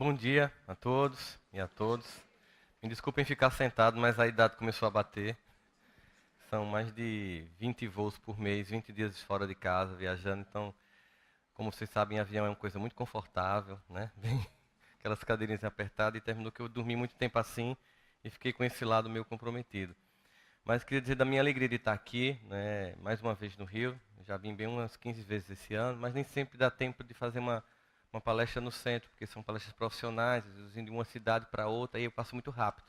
Bom dia a todos e a todos. Me desculpem ficar sentado, mas a idade começou a bater. São mais de 20 voos por mês, 20 dias fora de casa, viajando. Então, como vocês sabem, avião é uma coisa muito confortável, né? Bem, aquelas cadeirinhas apertadas, e terminou que eu dormi muito tempo assim e fiquei com esse lado meio comprometido. Mas queria dizer da minha alegria de estar aqui, né, mais uma vez no Rio. Já vim bem umas 15 vezes esse ano, mas nem sempre dá tempo de fazer uma palestra no centro, porque são palestras profissionais, às vezes indo de uma cidade para outra, aí eu passo muito rápido.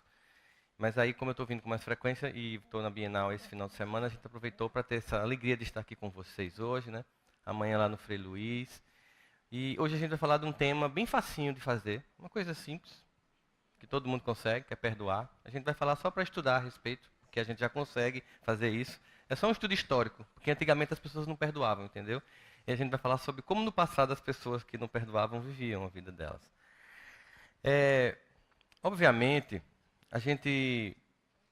Mas aí, como eu estou vindo com mais frequência e estou na Bienal esse final de semana, a gente aproveitou para ter essa alegria de estar aqui com vocês hoje, né? Amanhã lá no Frei Luiz. E hoje a gente vai falar de um tema bem facinho de fazer, uma coisa simples, que todo mundo consegue, que é perdoar. A gente vai falar só para estudar a respeito, porque a gente já consegue fazer isso. É só um estudo histórico, porque antigamente as pessoas não perdoavam, entendeu? E a gente vai falar sobre como no passado as pessoas que não perdoavam viviam a vida delas. Obviamente, a gente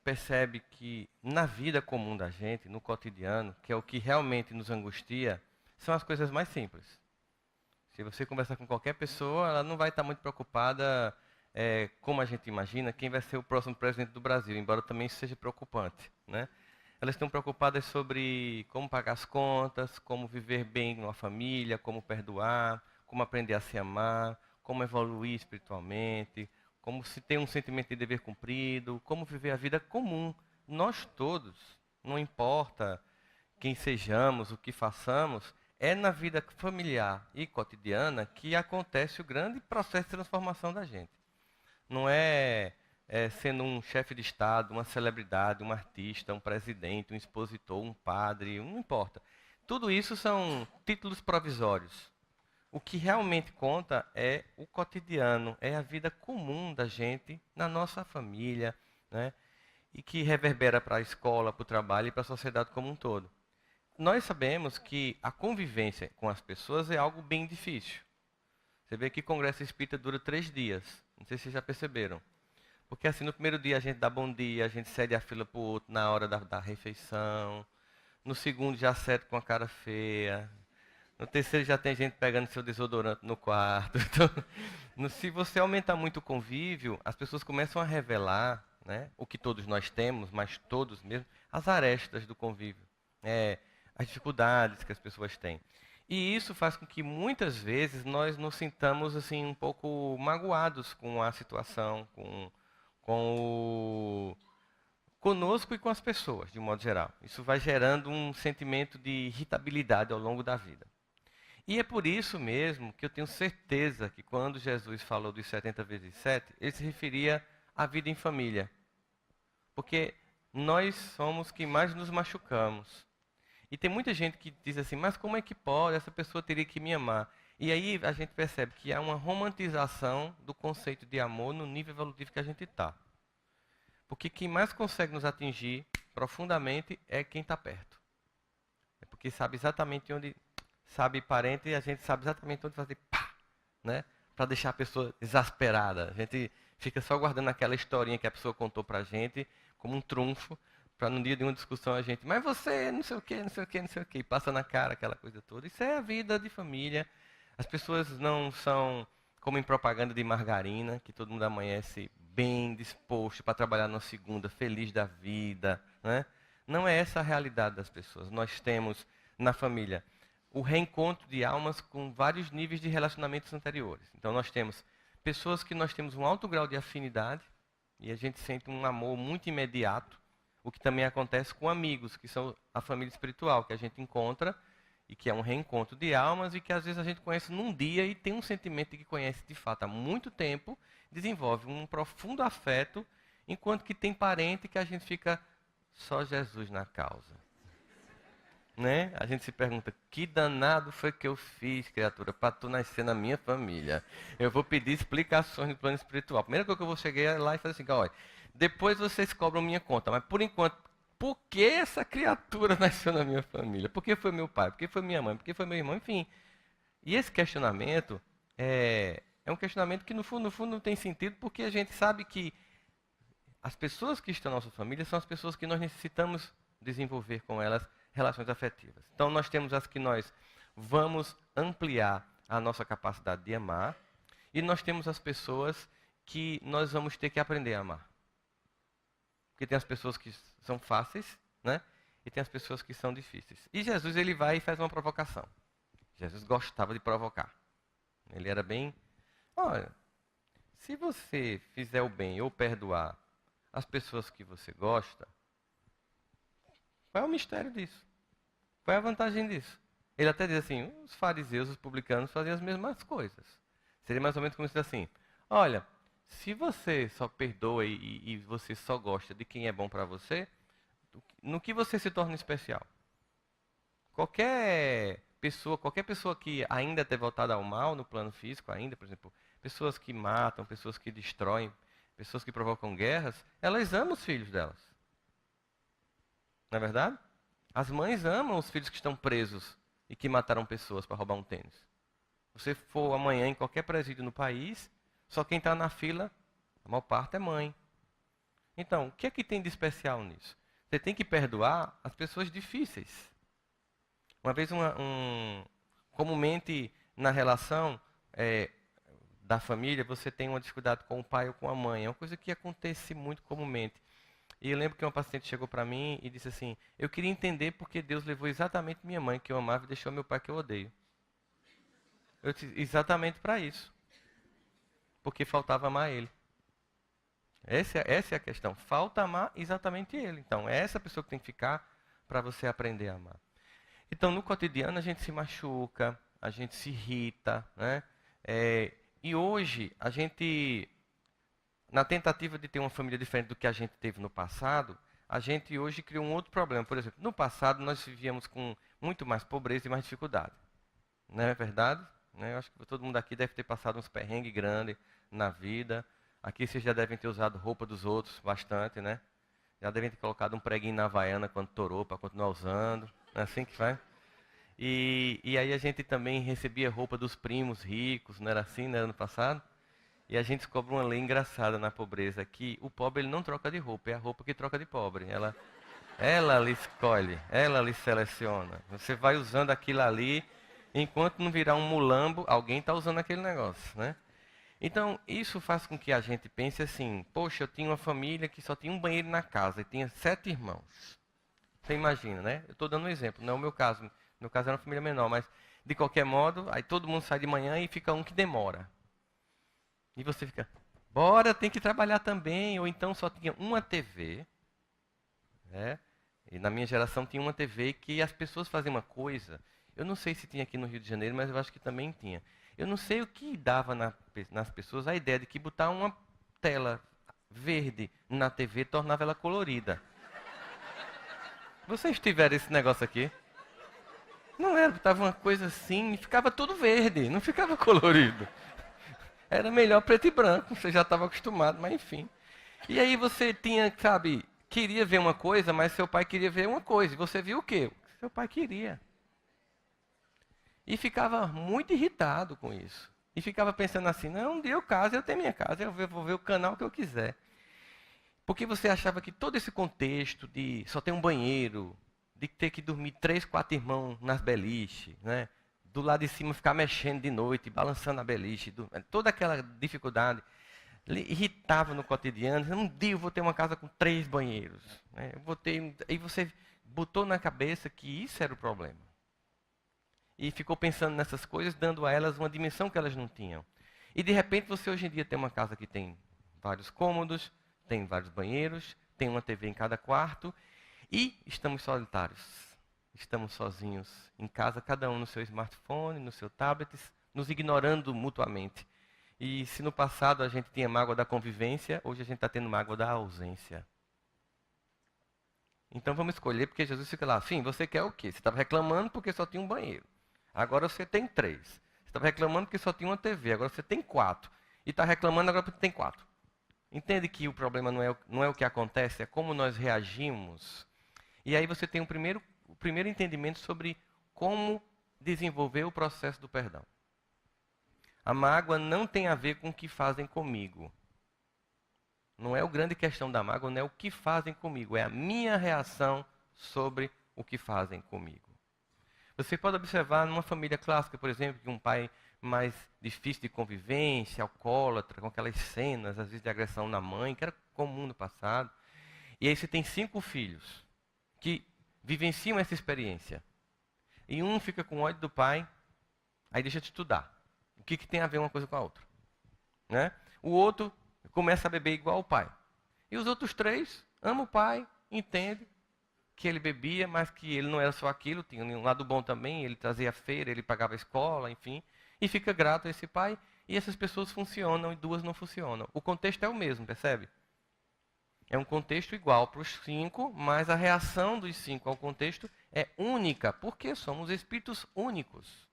percebe que na vida comum da gente, no cotidiano, que é o que realmente nos angustia, são as coisas mais simples. Se você conversar com qualquer pessoa, ela não vai estar muito preocupada, como a gente imagina, quem vai ser o próximo presidente do Brasil, embora também isso seja preocupante, né? Elas estão preocupadas sobre como pagar as contas, como viver bem numa família, como perdoar, como aprender a se amar, como evoluir espiritualmente, como se ter um sentimento de dever cumprido, como viver a vida comum. Nós todos, não importa quem sejamos, o que façamos, é na vida familiar e cotidiana que acontece o grande processo de transformação da gente. Não é sendo um chefe de Estado, uma celebridade, um artista, um presidente, um expositor, um padre, não importa. Tudo isso são títulos provisórios. O que realmente conta é o cotidiano, é a vida comum da gente na nossa família, né? E que reverbera para a escola, para o trabalho e para a sociedade como um todo. Nós sabemos que a convivência com as pessoas é algo bem difícil. Você vê que Congresso Espírita dura 3 dias. Não sei se vocês já perceberam. Porque assim, no primeiro dia a gente dá bom dia, a gente cede a fila para o outro na hora da refeição. No segundo já cede com a cara feia. No terceiro já tem gente pegando seu desodorante no quarto. Então, se você aumentar muito o convívio, as pessoas começam a revelar, né, o que todos nós temos, mas todos mesmo, as arestas do convívio, as dificuldades que as pessoas têm. E isso faz com que muitas vezes nós nos sintamos assim um pouco magoados com a situação, com conosco e com as pessoas, de um modo geral. Isso vai gerando um sentimento de irritabilidade ao longo da vida. E é por isso mesmo que eu tenho certeza que quando Jesus falou dos 70 vezes 7, ele se referia à vida em família. Porque nós somos que mais nos machucamos. E tem muita gente que diz assim, mas como é que pode? Essa pessoa teria que me amar. E aí a gente percebe que há uma romantização do conceito de amor no nível evolutivo que a gente está. Porque quem mais consegue nos atingir profundamente é quem está perto. É porque sabe exatamente onde, sabe parente, e a gente sabe exatamente onde fazer pá, né? Para deixar a pessoa exasperada. A gente fica só guardando aquela historinha que a pessoa contou para a gente, como um trunfo, para no dia de uma discussão a gente, mas você não sei o que, não sei o que, não sei o que, passa na cara aquela coisa toda. Isso é a vida de família. As pessoas não são como em propaganda de margarina, que todo mundo amanhece bem disposto para trabalhar na segunda, feliz da vida, né? Não é essa a realidade das pessoas. Nós temos na família o reencontro de almas com vários níveis de relacionamentos anteriores. Então nós temos pessoas que nós temos um alto grau de afinidade e a gente sente um amor muito imediato, o que também acontece com amigos, que são a família espiritual, que a gente encontra e que é um reencontro de almas e que às vezes a gente conhece num dia e tem um sentimento de que conhece de fato há muito tempo, desenvolve um profundo afeto, enquanto que tem parente que a gente fica só Jesus na causa. Né? A gente se pergunta, que danado foi que eu fiz, criatura, para tu nascer na minha família? Eu vou pedir explicações no plano espiritual. A primeira coisa que eu vou chegar lá e fazer assim, olha, depois vocês cobram minha conta, mas por enquanto, por que essa criatura nasceu na minha família? Por que foi meu pai? Por que foi minha mãe? Por que foi meu irmão? Enfim. E esse questionamento é um questionamento que no fundo não tem sentido, porque a gente sabe que as pessoas que estão na nossa família são as pessoas que nós necessitamos desenvolver com elas relações afetivas. Então nós temos as que nós vamos ampliar a nossa capacidade de amar E nós temos as pessoas que nós vamos ter que aprender a amar. Porque tem as pessoas que são fáceis, né? E tem as pessoas que são difíceis. E Jesus, ele vai e faz uma provocação. Jesus gostava de provocar. Ele era bem... Olha, se você fizer o bem ou perdoar as pessoas que você gosta, qual é o mistério disso? Qual é a vantagem disso? Ele até diz assim, os fariseus, os publicanos faziam as mesmas coisas. Seria mais ou menos como se diz assim, olha, se você só perdoa e você só gosta de quem é bom para você, no que você se torna especial? Qualquer pessoa que ainda tenha voltado ao mal no plano físico ainda, por exemplo, pessoas que matam, pessoas que destroem, pessoas que provocam guerras, elas amam os filhos delas. Não é verdade? As mães amam os filhos que estão presos e que mataram pessoas para roubar um tênis. Se você for amanhã em qualquer presídio no país, só quem está na fila, a maior parte é mãe. Então, o que é que tem de especial nisso? Você tem que perdoar as pessoas difíceis. Uma vez, comumente na relação da família, você tem uma dificuldade com o pai ou com a mãe. É uma coisa que acontece muito comumente. E eu lembro que uma paciente chegou para mim e disse assim, eu queria entender porque Deus levou exatamente minha mãe, que eu amava, e deixou meu pai, que eu odeio. Eu disse, exatamente para isso. Porque faltava amar ele. Essa é a questão. Falta amar exatamente ele. Então, é essa pessoa que tem que ficar para você aprender a amar. Então, no cotidiano, a gente se machuca, a gente se irrita, né? E hoje, a gente, na tentativa de ter uma família diferente do que a gente teve no passado, a gente hoje criou um outro problema. Por exemplo, no passado, nós vivíamos com muito mais pobreza e mais dificuldade. Não é verdade? Eu acho que todo mundo aqui deve ter passado uns perrengues grandes na vida. Aqui vocês já devem ter usado roupa dos outros bastante, né? Já devem ter colocado um preguinho na Havaiana quando torou para continuar usando. Não é assim que vai? E aí a gente também recebia roupa dos primos ricos, não era assim, né, ano passado? E a gente descobre uma lei engraçada na pobreza, que o pobre ele não troca de roupa, é a roupa que troca de pobre. Ela lhe escolhe, ela lhe seleciona. Você vai usando aquilo ali, enquanto não virar um mulambo, alguém está usando aquele negócio, né? Então, isso faz com que a gente pense assim, poxa, eu tinha uma família que só tinha um banheiro na casa e tinha 7 irmãos. Você imagina, né? Eu estou dando um exemplo, não é o meu caso. No meu caso era uma família menor, mas de qualquer modo, aí todo mundo sai de manhã e fica um que demora. E você fica, bora, tem que trabalhar também. Ou então só tinha uma TV, né? E na minha geração tinha uma TV que as pessoas faziam uma coisa. Eu não sei se tinha aqui no Rio de Janeiro, mas eu acho que também tinha. Eu não sei o que dava nas pessoas a ideia de que botar uma tela verde na TV tornava ela colorida. Vocês tiveram esse negócio aqui? Não era, botava uma coisa assim e ficava tudo verde, não ficava colorido. Era melhor preto e branco, você já estava acostumado, mas enfim. E aí você tinha, sabe, queria ver uma coisa, mas seu pai queria ver uma coisa. E você viu o quê? O que seu pai queria. E ficava muito irritado com isso. E ficava pensando assim, não, um dia eu caso, eu tenho minha casa, eu vou ver o canal que eu quiser. Porque você achava que todo esse contexto de só ter um banheiro, de ter que dormir 3, 4 irmãos nas beliches, né? Do lado de cima ficar mexendo de noite, balançando a beliche, toda aquela dificuldade, irritava no cotidiano. Um dia eu vou ter uma casa com 3 banheiros. Né? E você botou na cabeça que isso era o problema. E ficou pensando nessas coisas, dando a elas uma dimensão que elas não tinham. E de repente você hoje em dia tem uma casa que tem vários cômodos, tem vários banheiros, tem uma TV em cada quarto e estamos solitários. Estamos sozinhos em casa, cada um no seu smartphone, no seu tablet, nos ignorando mutuamente. E se no passado a gente tinha mágoa da convivência, hoje a gente está tendo mágoa da ausência. Então vamos escolher, porque Jesus fica lá, sim, você quer o quê? Você estava reclamando porque só tinha um banheiro. Agora você tem 3. Você estava reclamando porque só tinha uma TV, agora você tem 4. E está reclamando agora porque tem 4. Entende que o problema não é o que acontece, é como nós reagimos. E aí você tem o primeiro entendimento sobre como desenvolver o processo do perdão. A mágoa não tem a ver com o que fazem comigo. Não é a grande questão da mágoa, não é o que fazem comigo, é a minha reação sobre o que fazem comigo. Você pode observar numa família clássica, por exemplo, que um pai mais difícil de convivência, alcoólatra, com aquelas cenas, às vezes, de agressão na mãe, que era comum no passado. E aí você tem 5 filhos que vivenciam essa experiência. E um fica com ódio do pai, aí deixa de estudar. O que tem a ver uma coisa com a outra? Né? O outro começa a beber igual o pai. E os outros 3 amam o pai, entendem que ele bebia, mas que ele não era só aquilo, tinha um lado bom também, ele trazia a feira, ele pagava a escola, enfim. E fica grato a esse pai, e essas pessoas funcionam e 2 não funcionam. O contexto é o mesmo, percebe? É um contexto igual para os 5, mas a reação dos 5 ao contexto é única, porque somos espíritos únicos.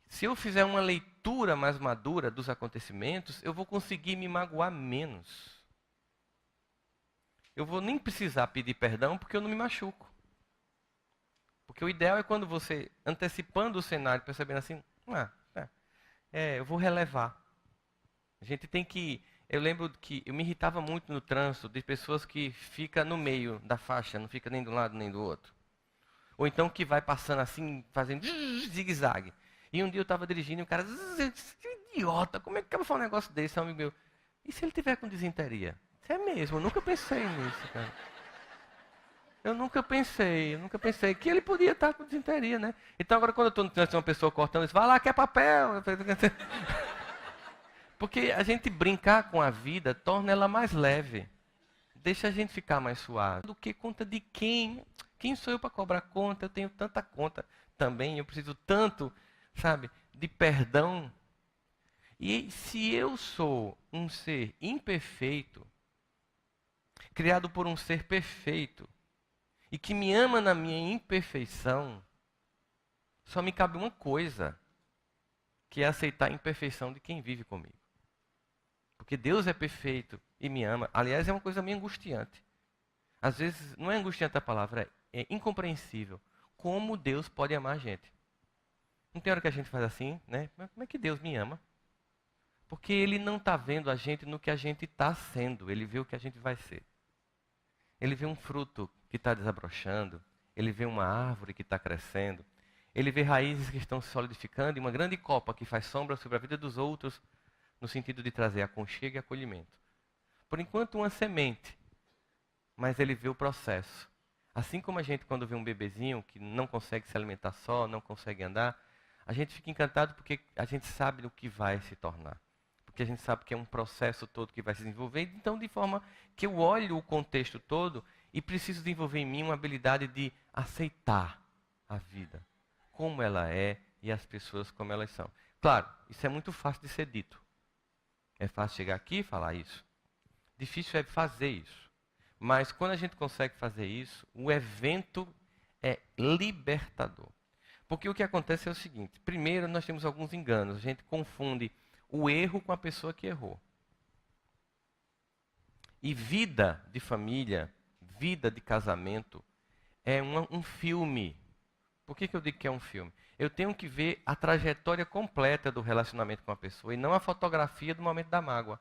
Se eu fizer uma leitura mais madura dos acontecimentos, eu vou conseguir me magoar menos. Eu vou nem precisar pedir perdão porque eu não me machuco. Porque o ideal é quando você, antecipando o cenário, percebendo assim, eu vou relevar. A gente tem que... Eu lembro que eu me irritava muito no trânsito de pessoas que ficam no meio da faixa, não fica nem de um lado nem do outro. Ou então que vai passando assim, fazendo zigue-zague. E um dia eu estava dirigindo e o cara, idiota, como é que eu vou falar um negócio desse, amigo meu? E se ele tiver com disenteria? Isso é mesmo, eu nunca pensei nisso, cara. Eu nunca pensei que ele podia estar com disenteria, né? Então agora quando eu estou no trânsito, uma pessoa cortando isso, vai lá, quer papel. Porque a gente brincar com a vida torna ela mais leve. Deixa a gente ficar mais suave. Do que conta de quem? Quem sou eu para cobrar conta? Eu tenho tanta conta também, eu preciso tanto, sabe, de perdão. E se eu sou um ser imperfeito, criado por um ser perfeito, e que me ama na minha imperfeição, só me cabe uma coisa, que é aceitar a imperfeição de quem vive comigo. Porque Deus é perfeito e me ama. Aliás, é uma coisa meio angustiante. Às vezes, não é angustiante a palavra, é incompreensível. Como Deus pode amar a gente? Não tem hora que a gente faz assim, né? Mas como é que Deus me ama? Porque Ele não está vendo a gente no que a gente está sendo. Ele vê o que a gente vai ser. Ele vê um fruto que está desabrochando. Ele vê uma árvore que está crescendo. Ele vê raízes que estão se solidificando e uma grande copa que faz sombra sobre a vida dos outros, no sentido de trazer aconchego e acolhimento. Por enquanto, uma semente, mas ele vê o processo. Assim como a gente, quando vê um bebezinho que não consegue se alimentar só, não consegue andar, a gente fica encantado porque a gente sabe o que vai se tornar. Porque a gente sabe que é um processo todo que vai se desenvolver. Então, de forma que eu olho o contexto todo e preciso desenvolver em mim uma habilidade de aceitar a vida, como ela é e as pessoas como elas são. Claro, isso é muito fácil de ser dito. É fácil chegar aqui e falar isso. Difícil é fazer isso. Mas quando a gente consegue fazer isso, o evento é libertador. Porque o que acontece é o seguinte: primeiro, nós temos alguns enganos. A gente confunde o erro com a pessoa que errou. E vida de família, vida de casamento, é um filme. Por que eu digo que é um filme? Eu tenho que ver a trajetória completa do relacionamento com a pessoa e não a fotografia do momento da mágoa.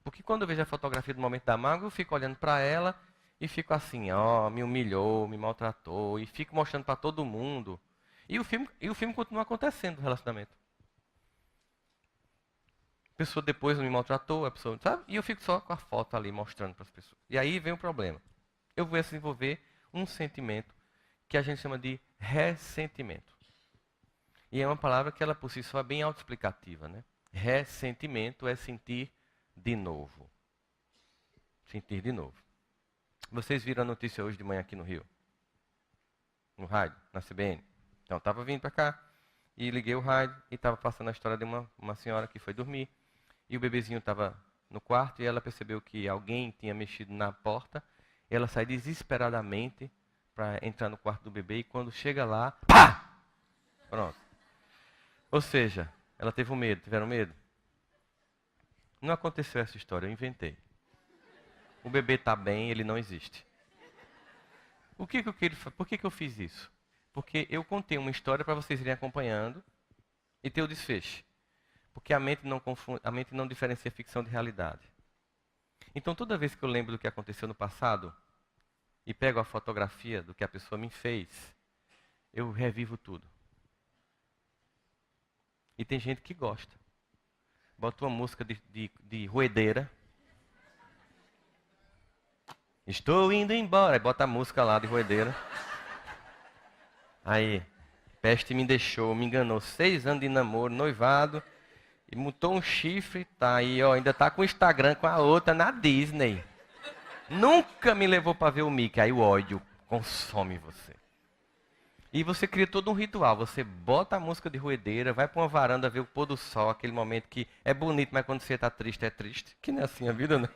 Porque quando eu vejo a fotografia do momento da mágoa, eu fico olhando para ela e fico assim, me humilhou, me maltratou, e fico mostrando para todo mundo. E o filme continua acontecendo no relacionamento. A pessoa depois me maltratou, a pessoa, sabe? E eu fico só com a foto ali mostrando para as pessoas. E aí vem o problema. Eu vou desenvolver um sentimento que a gente chama de ressentimento. E é uma palavra que ela por si só é bem autoexplicativa, né? Ressentimento é sentir de novo. Sentir de novo. Vocês viram a notícia hoje de manhã aqui no Rio? No rádio, na CBN. Então, eu estava vindo para cá e liguei o rádio e estava passando a história de uma senhora que foi dormir. E o bebezinho estava no quarto e ela percebeu que alguém tinha mexido na porta. Ela sai desesperadamente para entrar no quarto do bebê e quando chega lá, pá! Pronto. Ou seja, ela teve um medo. Tiveram medo? Não aconteceu essa história, eu inventei. O bebê está bem, ele não existe. Por que eu fiz isso? Porque eu contei uma história para vocês irem acompanhando e ter o desfecho. Porque a mente não diferencia ficção de realidade. Então, toda vez que eu lembro do que aconteceu no passado e pego a fotografia do que a pessoa me fez, eu revivo tudo. E tem gente que gosta. Bota uma música de roedeira. Estou indo embora. Aí bota a música lá de roedeira. Aí, peste me deixou, me enganou. 6 anos de namoro, noivado. E montou um chifre, tá aí, ó. Ainda tá com o Instagram com a outra na Disney. Nunca me levou para ver o Mickey. Aí o ódio consome você. E você cria todo um ritual. Você bota a música de roedeira, vai para uma varanda ver o pôr do sol, aquele momento que é bonito, mas quando você está triste, é triste. Que não é assim a vida, né?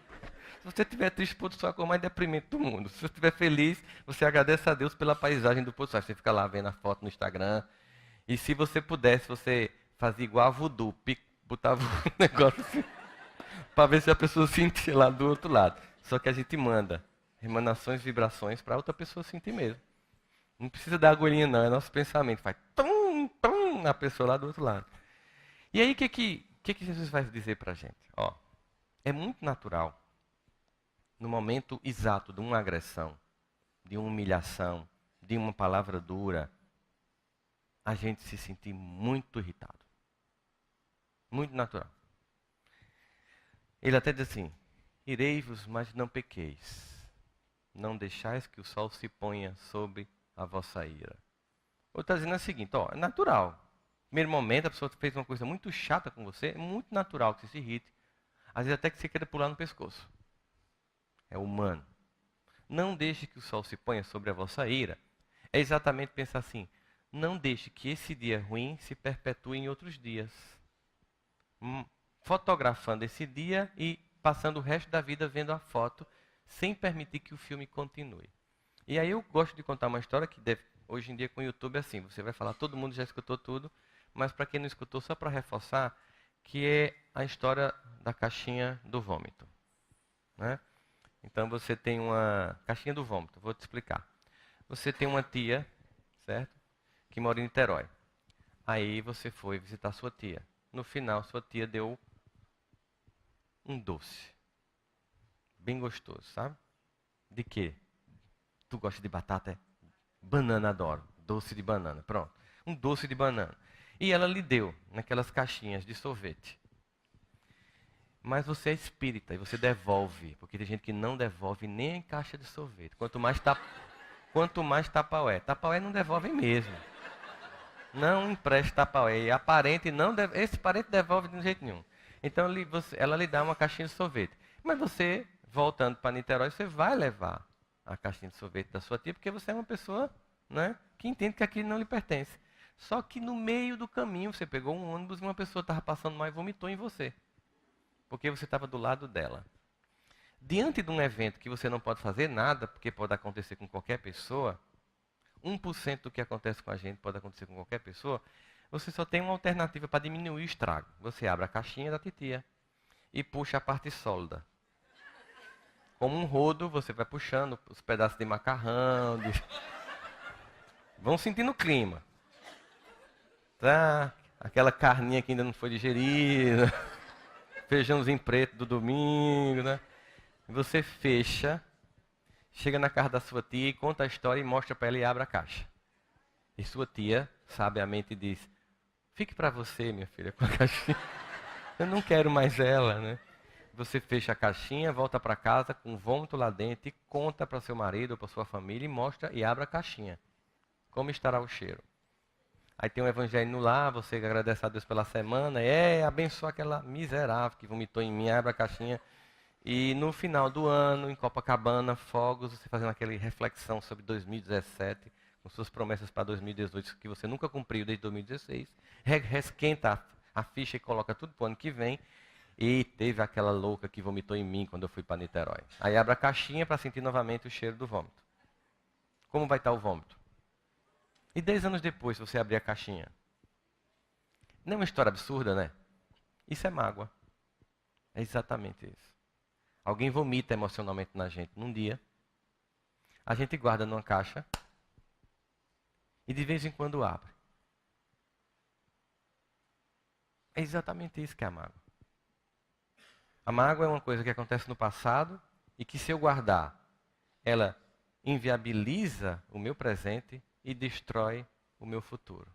Se você estiver triste, o pôr do sol é a coisa mais deprimente do mundo. Se você estiver feliz, você agradece a Deus pela paisagem do pôr do sol. Você fica lá vendo a foto no Instagram. E se você pudesse, você fazia igual a voodoo. Botava um negócio assim, para ver se a pessoa sentia lá do outro lado. Só que a gente manda emanações, vibrações para outra pessoa sentir mesmo. Não precisa dar agulhinha não, é nosso pensamento. Faz tum, tum, na pessoa lá do outro lado. E aí, o que Jesus vai dizer para a gente? Ó, é muito natural, no momento exato de uma agressão, de uma humilhação, de uma palavra dura, a gente se sentir muito irritado. Muito natural. Ele até diz assim, irei-vos, mas não pequeis. Não deixais que o sol se ponha sobre a vossa ira. Ou está dizendo o seguinte, ó, é natural. Primeiro momento, a pessoa fez uma coisa muito chata com você, é muito natural que você se irrite. Às vezes até que você queira pular no pescoço. É humano. Não deixe que o sol se ponha sobre a vossa ira. É exatamente pensar assim, não deixe que esse dia ruim se perpetue em outros dias. Fotografando esse dia e passando o resto da vida vendo a foto, sem permitir que o filme continue. E aí eu gosto de contar uma história que hoje em dia com o YouTube é assim, você vai falar, todo mundo já escutou tudo, mas para quem não escutou, só para reforçar, que é a história da caixinha do vômito. Né? Então você tem uma caixinha do vômito, vou te explicar. Você tem uma tia, certo? Que mora em Niterói. Aí você foi visitar sua tia. No final, sua tia deu um doce. Bem gostoso, sabe? De quê? Tu gosta de batata? É? Banana, adoro. Doce de banana, pronto. Um doce de banana. E ela lhe deu naquelas caixinhas de sorvete. Mas você é espírita e você devolve. Porque tem gente que não devolve nem em caixa de sorvete. Quanto mais tapaué. Tapaué não devolve mesmo. Não empresta tapaué. Esse parente devolve de jeito nenhum. Então ela lhe dá uma caixinha de sorvete. Mas você, voltando para Niterói, você vai levar a caixinha de sorvete da sua tia, porque você é uma pessoa, né, que entende que aquilo não lhe pertence. Só que no meio do caminho você pegou um ônibus e uma pessoa estava passando mal e vomitou em você. Porque você estava do lado dela. Diante de um evento que você não pode fazer nada, porque pode acontecer com qualquer pessoa, 1% do que acontece com a gente pode acontecer com qualquer pessoa, você só tem uma alternativa para diminuir o estrago. Você abre a caixinha da titia e puxa a parte sólida. Como um rodo, você vai puxando os pedaços de macarrão. Vão sentindo o clima. Tá? Aquela carninha que ainda não foi digerida. Feijãozinho preto do domingo, né? Você fecha, chega na casa da sua tia e conta a história e mostra para ela e abre a caixa. E sua tia, sabiamente, diz, fique para você, minha filha, com a caixinha. Eu não quero mais ela, né? Você fecha a caixinha, volta para casa com vômito lá dentro e conta para seu marido ou para sua família e mostra e abre a caixinha. Como estará o cheiro? Aí tem um evangelho no lar, você agradece a Deus pela semana, abençoa aquela miserável que vomitou em mim, abre a caixinha. E no final do ano, em Copacabana, fogos, você fazendo aquela reflexão sobre 2017, com suas promessas para 2018 que você nunca cumpriu desde 2016, resquenta a ficha e coloca tudo para o ano que vem. E teve aquela louca que vomitou em mim quando eu fui para Niterói. Aí abre a caixinha para sentir novamente o cheiro do vômito. Como vai estar o vômito? E 10 anos depois, você abrir a caixinha. Não é uma história absurda, né? Isso é mágoa. É exatamente isso. Alguém vomita emocionalmente na gente num dia. A gente guarda numa caixa. E de vez em quando abre. É exatamente isso que é a mágoa. A mágoa é uma coisa que acontece no passado e que, se eu guardar, ela inviabiliza o meu presente e destrói o meu futuro.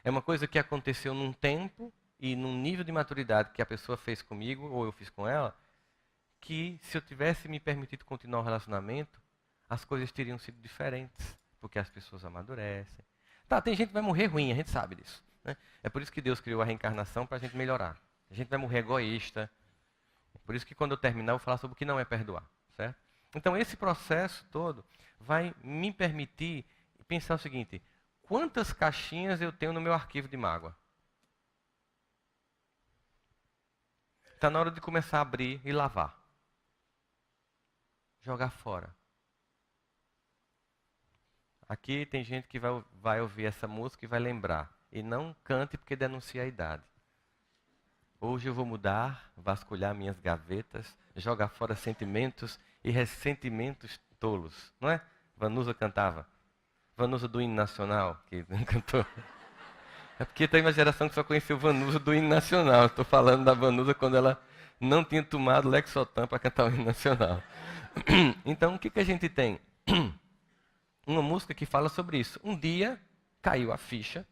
É uma coisa que aconteceu num tempo e num nível de maturidade que a pessoa fez comigo, ou eu fiz com ela, que se eu tivesse me permitido continuar o relacionamento, as coisas teriam sido diferentes, porque as pessoas amadurecem. Tá, tem gente que vai morrer ruim, a gente sabe disso, né? É por isso que Deus criou a reencarnação para a gente melhorar. A gente vai morrer egoísta. É por isso que quando eu terminar eu vou falar sobre o que não é perdoar, certo? Então esse processo todo vai me permitir pensar o seguinte: quantas caixinhas eu tenho no meu arquivo de mágoa? Está na hora de começar a abrir e lavar. Jogar fora. Aqui tem gente que vai ouvir essa música e vai lembrar. E não cante porque denuncia a idade. Hoje eu vou mudar, vasculhar minhas gavetas, jogar fora sentimentos e ressentimentos tolos. Não é? Vanusa cantava. Vanusa do hino nacional, que cantou. É porque tem uma geração que só conheceu Vanusa do hino nacional. Estou falando da Vanusa quando ela não tinha tomado Lexotan para cantar o hino nacional. Então, o que a gente tem? Uma música que fala sobre isso. Um dia caiu a ficha,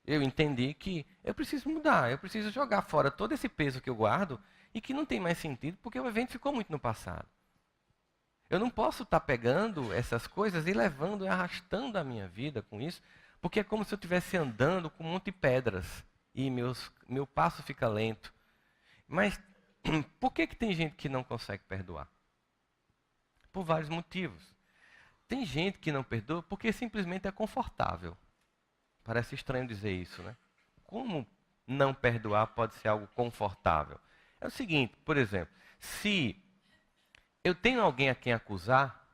eu entendi que eu preciso mudar, eu preciso jogar fora todo esse peso que eu guardo e que não tem mais sentido porque o evento ficou muito no passado. Eu não posso estar pegando essas coisas e levando e arrastando a minha vida com isso, porque é como se eu estivesse andando com um monte de pedras e meu passo fica lento. Mas por que tem gente que não consegue perdoar? Por vários motivos. Tem gente que não perdoa porque simplesmente é confortável. Parece estranho dizer isso, né? Como não perdoar pode ser algo confortável? É o seguinte, por exemplo, se eu tenho alguém a quem acusar,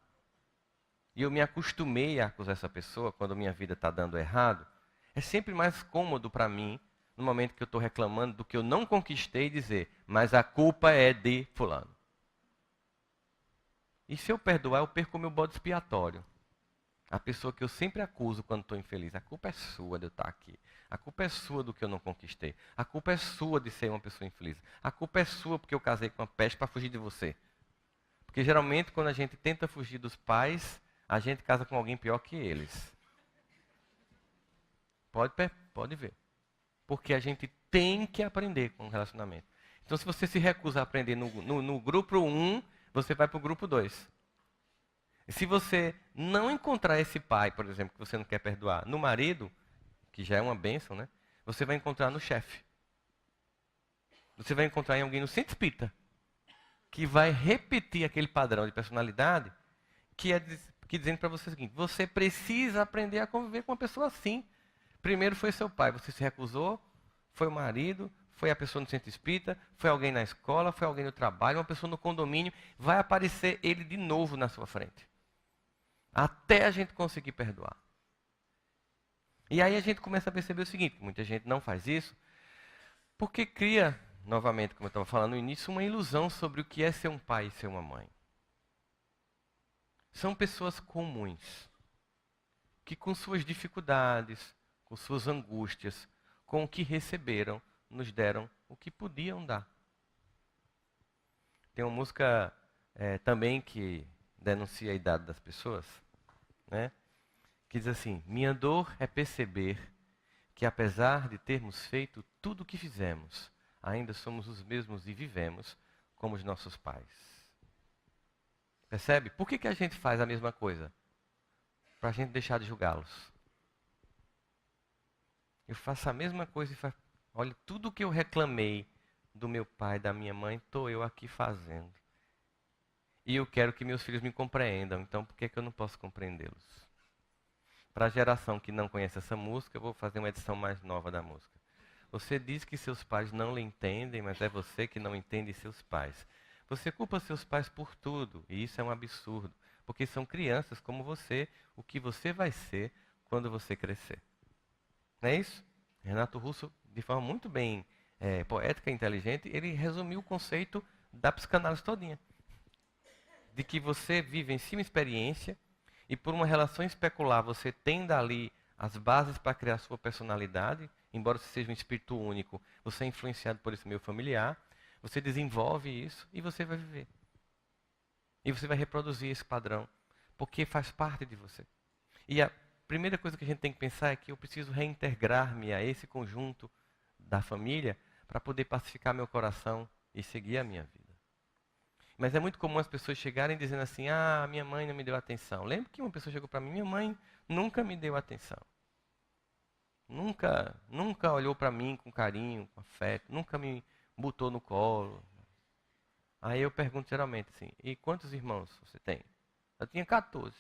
e eu me acostumei a acusar essa pessoa quando minha vida está dando errado, é sempre mais cômodo para mim, no momento que eu estou reclamando do que eu não conquistei, dizer, mas a culpa é de fulano. E se eu perdoar, eu perco o meu bode expiatório. A pessoa que eu sempre acuso quando estou infeliz. A culpa é sua de eu estar aqui. A culpa é sua do que eu não conquistei. A culpa é sua de ser uma pessoa infeliz. A culpa é sua porque eu casei com uma peste para fugir de você. Porque geralmente quando a gente tenta fugir dos pais, a gente casa com alguém pior que eles. Pode ver. Porque a gente tem que aprender com o relacionamento. Então se você se recusa a aprender no grupo 1, você vai para o grupo 2. E se você não encontrar esse pai, por exemplo, que você não quer perdoar, no marido, que já é uma bênção, né? Você vai encontrar no chefe. Você vai encontrar em alguém no centro espírita, que vai repetir aquele padrão de personalidade, que dizendo para você o seguinte: você precisa aprender a conviver com uma pessoa assim. Primeiro foi seu pai, você se recusou, foi o marido, foi a pessoa no centro espírita, foi alguém na escola, foi alguém no trabalho, uma pessoa no condomínio, vai aparecer ele de novo na sua frente. Até a gente conseguir perdoar. E aí a gente começa a perceber o seguinte: muita gente não faz isso, porque cria, novamente, como eu estava falando no início, uma ilusão sobre o que é ser um pai e ser uma mãe. São pessoas comuns, que com suas dificuldades, com suas angústias, com o que receberam, nos deram o que podiam dar. Tem uma música também que denuncia a idade das pessoas, né? Que diz assim: minha dor é perceber que apesar de termos feito tudo o que fizemos, ainda somos os mesmos e vivemos como os nossos pais. Percebe? Por que a gente faz a mesma coisa? Para a gente deixar de julgá-los. Eu faço a mesma coisa e faço, olha, tudo o que eu reclamei do meu pai, da minha mãe, estou eu aqui fazendo. E eu quero que meus filhos me compreendam, então por que eu não posso compreendê-los? Para a geração que não conhece essa música, eu vou fazer uma edição mais nova da música. Você diz que seus pais não lhe entendem, mas é você que não entende seus pais. Você culpa seus pais por tudo, e isso é um absurdo, porque são crianças como você, o que você vai ser quando você crescer. Não é isso? Renato Russo, de forma muito bem poética e inteligente, ele resumiu o conceito da psicanálise todinha. De que você vivencia uma experiência e por uma relação especular você tem dali as bases para criar sua personalidade, embora você seja um espírito único, você é influenciado por esse meio familiar, você desenvolve isso e você vai viver. E você vai reproduzir esse padrão, porque faz parte de você. primeira coisa que a gente tem que pensar é que eu preciso reintegrar-me a esse conjunto da família para poder pacificar meu coração e seguir a minha vida. Mas é muito comum as pessoas chegarem dizendo assim: ah, minha mãe não me deu atenção. Lembro que uma pessoa chegou para mim: minha mãe nunca me deu atenção. Nunca olhou para mim com carinho, com afeto, nunca me botou no colo. Aí eu pergunto geralmente assim: e quantos irmãos você tem? Eu tinha 14.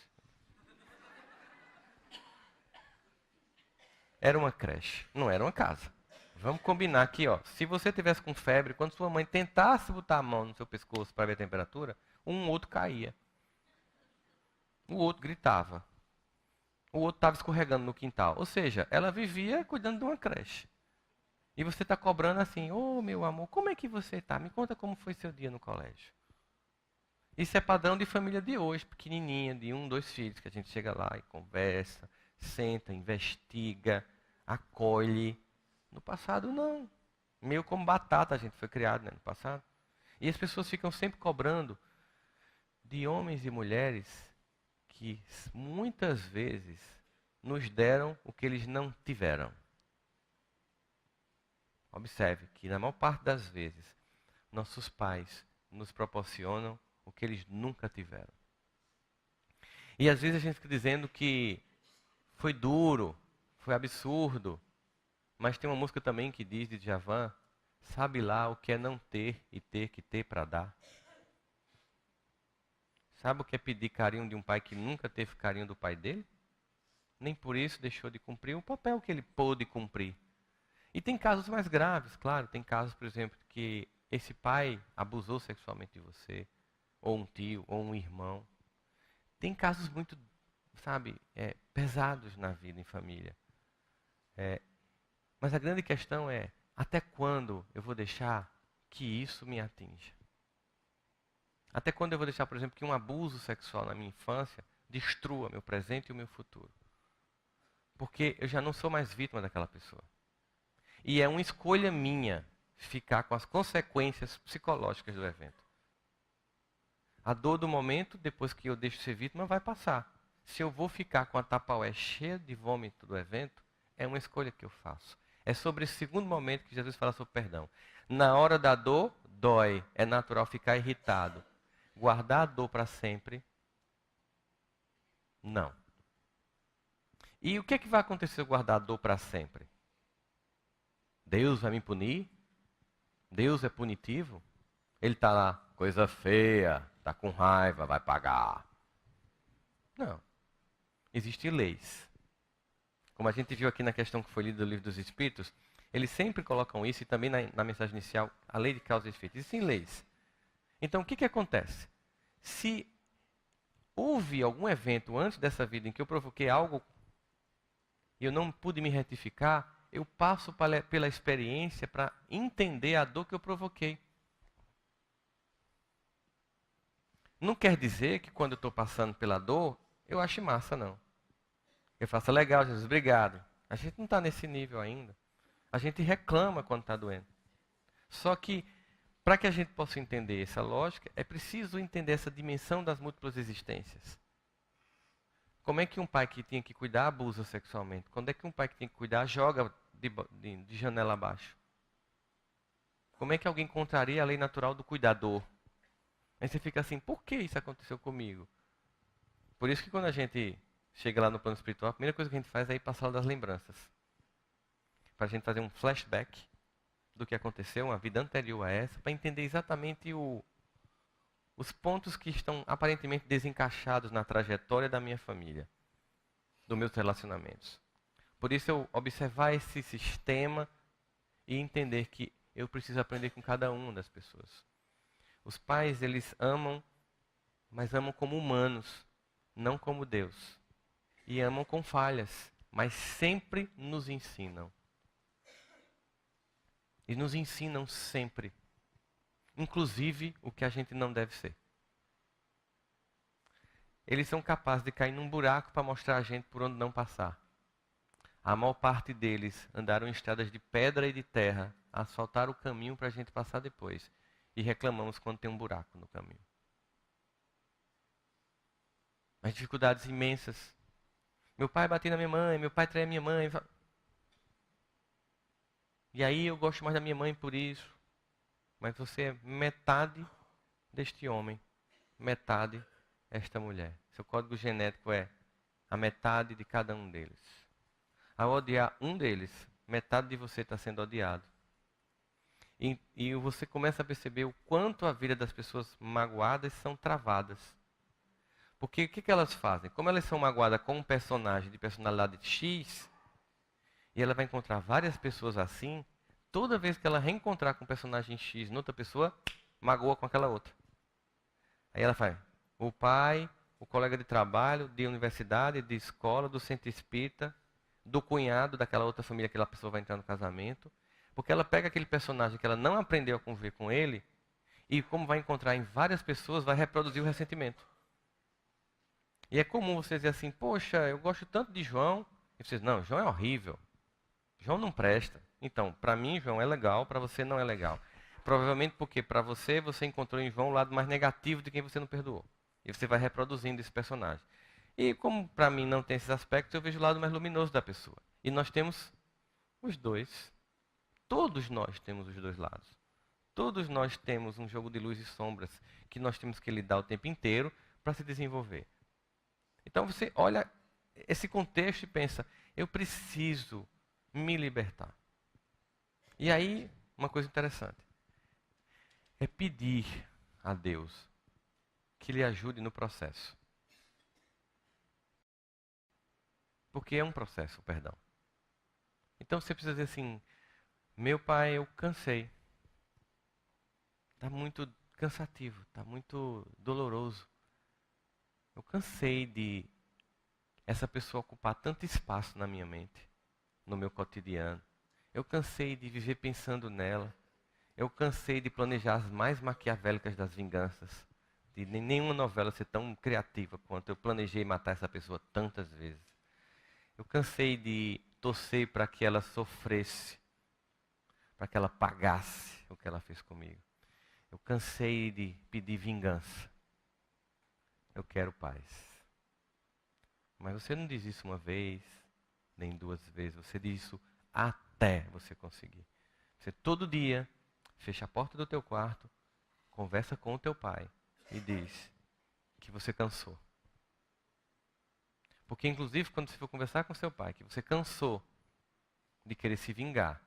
Era uma creche, não era uma casa. Vamos combinar aqui, ó. Se você tivesse com febre, quando sua mãe tentasse botar a mão no seu pescoço para ver a temperatura, um outro caía. O outro gritava. O outro estava escorregando no quintal. Ou seja, ela vivia cuidando de uma creche. E você está cobrando assim: ô meu amor, como é que você está? Me conta como foi seu dia no colégio. Isso é padrão de família de hoje, pequenininha, de 1, 2 filhos, que a gente chega lá e conversa, senta, investiga, acolhe. No passado, não. Meio como batata a gente foi criado, né, no passado. E as pessoas ficam sempre cobrando de homens e mulheres que muitas vezes nos deram o que eles não tiveram. Observe que na maior parte das vezes, nossos pais nos proporcionam o que eles nunca tiveram. E às vezes a gente fica dizendo que foi duro, foi absurdo. Mas tem uma música também que diz de Djavan: sabe lá o que é não ter e ter que ter para dar? Sabe o que é pedir carinho de um pai que nunca teve carinho do pai dele? Nem por isso deixou de cumprir o papel que ele pôde cumprir. E tem casos mais graves, claro. Tem casos, por exemplo, que esse pai abusou sexualmente de você, ou um tio, ou um irmão. Tem casos muito, sabe, pesados na vida em família. Mas a grande questão é: até quando eu vou deixar que isso me atinja? Até quando eu vou deixar, por exemplo, que um abuso sexual na minha infância destrua meu presente e o meu futuro? Porque eu já não sou mais vítima daquela pessoa. E é uma escolha minha ficar com as consequências psicológicas do evento. A dor do momento, depois que eu deixo de ser vítima, vai passar. Se eu vou ficar com a tapaué cheia de vômito do evento, é uma escolha que eu faço. É sobre esse segundo momento que Jesus fala sobre perdão. Na hora da dor, dói. É natural ficar irritado. Guardar a dor para sempre, não. E o que é que vai acontecer se eu guardar a dor para sempre? Deus vai me punir? Deus é punitivo? Ele está lá, coisa feia, está com raiva, vai pagar. Não. Existem leis. Como a gente viu aqui na questão que foi lida do Livro dos Espíritos, eles sempre colocam isso, e também na mensagem inicial, a lei de causa e efeito. Existem leis. Então, o que acontece? Se houve algum evento antes dessa vida em que eu provoquei algo e eu não pude me retificar, eu passo pela experiência para entender a dor que eu provoquei. Não quer dizer que quando eu estou passando pela dor, eu ache massa, não. Eu faço: legal, Jesus, obrigado. A gente não está nesse nível ainda. A gente reclama quando está doendo. Só que, para que a gente possa entender essa lógica, é preciso entender essa dimensão das múltiplas existências. Como é que um pai que tinha que cuidar abusa sexualmente? Quando é que um pai que tinha que cuidar joga de janela abaixo? Como é que alguém contraria a lei natural do cuidador? Aí você fica assim: por que isso aconteceu comigo? Por isso que quando a gente chega lá no plano espiritual, a primeira coisa que a gente faz é ir para a sala das lembranças. Para a gente fazer um flashback do que aconteceu, uma vida anterior a essa, para entender exatamente os pontos que estão aparentemente desencaixados na trajetória da minha família, dos meus relacionamentos. Por isso eu observar esse sistema e entender que eu preciso aprender com cada uma das pessoas. Os pais, eles amam, mas amam como humanos, não como Deus. E amam com falhas, mas sempre nos ensinam. E nos ensinam sempre. Inclusive o que a gente não deve ser. Eles são capazes de cair num buraco para mostrar a gente por onde não passar. A maior parte deles andaram em estradas de pedra e de terra, asfaltaram o caminho para a gente passar depois. E reclamamos quando tem um buraco no caminho. As dificuldades imensas. Meu pai batia na minha mãe, meu pai traía minha mãe. E aí eu gosto mais da minha mãe por isso. Mas você é metade deste homem, metade esta mulher. Seu código genético é a metade de cada um deles. Ao odiar um deles, metade de você está sendo odiado. E você começa a perceber o quanto a vida das pessoas magoadas são travadas. Porque o que elas fazem? Como elas são magoadas com um personagem de personalidade X, e ela vai encontrar várias pessoas assim, toda vez que ela reencontrar com um personagem X noutra pessoa, magoa com aquela outra. Aí ela faz o pai, o colega de trabalho, de universidade, de escola, do centro espírita, do cunhado daquela outra família que aquela pessoa vai entrar no casamento. Porque ela pega aquele personagem que ela não aprendeu a conviver com ele, e como vai encontrar em várias pessoas, vai reproduzir o ressentimento. E é comum você dizer assim, poxa, eu gosto tanto de João. E vocês, não, João é horrível. João não presta. Então, para mim, João é legal, para você não é legal. Provavelmente porque para você, você encontrou em João o lado mais negativo de quem você não perdoou. E você vai reproduzindo esse personagem. E como para mim não tem esses aspectos, eu vejo o lado mais luminoso da pessoa. E nós temos os dois. Todos nós temos os dois lados. Todos nós temos um jogo de luz e sombras que nós temos que lidar o tempo inteiro para se desenvolver. Então você olha esse contexto e pensa, eu preciso me libertar. E aí, uma coisa interessante, é pedir a Deus que lhe ajude no processo. Porque é um processo, perdão. Então você precisa dizer assim, meu pai, eu cansei. Está muito cansativo, está muito doloroso. Eu cansei de essa pessoa ocupar tanto espaço na minha mente, no meu cotidiano. Eu cansei de viver pensando nela. Eu cansei de planejar as mais maquiavélicas das vinganças. De nenhuma novela ser tão criativa quanto eu planejei matar essa pessoa tantas vezes. Eu cansei de torcer para que ela sofresse, para que ela pagasse o que ela fez comigo. Eu cansei de pedir vingança. Eu quero paz. Mas você não diz isso uma vez, nem duas vezes. Você diz isso até você conseguir. Você todo dia fecha a porta do teu quarto, conversa com o teu pai e diz que você cansou. Porque inclusive quando você for conversar com seu pai, que você cansou de querer se vingar,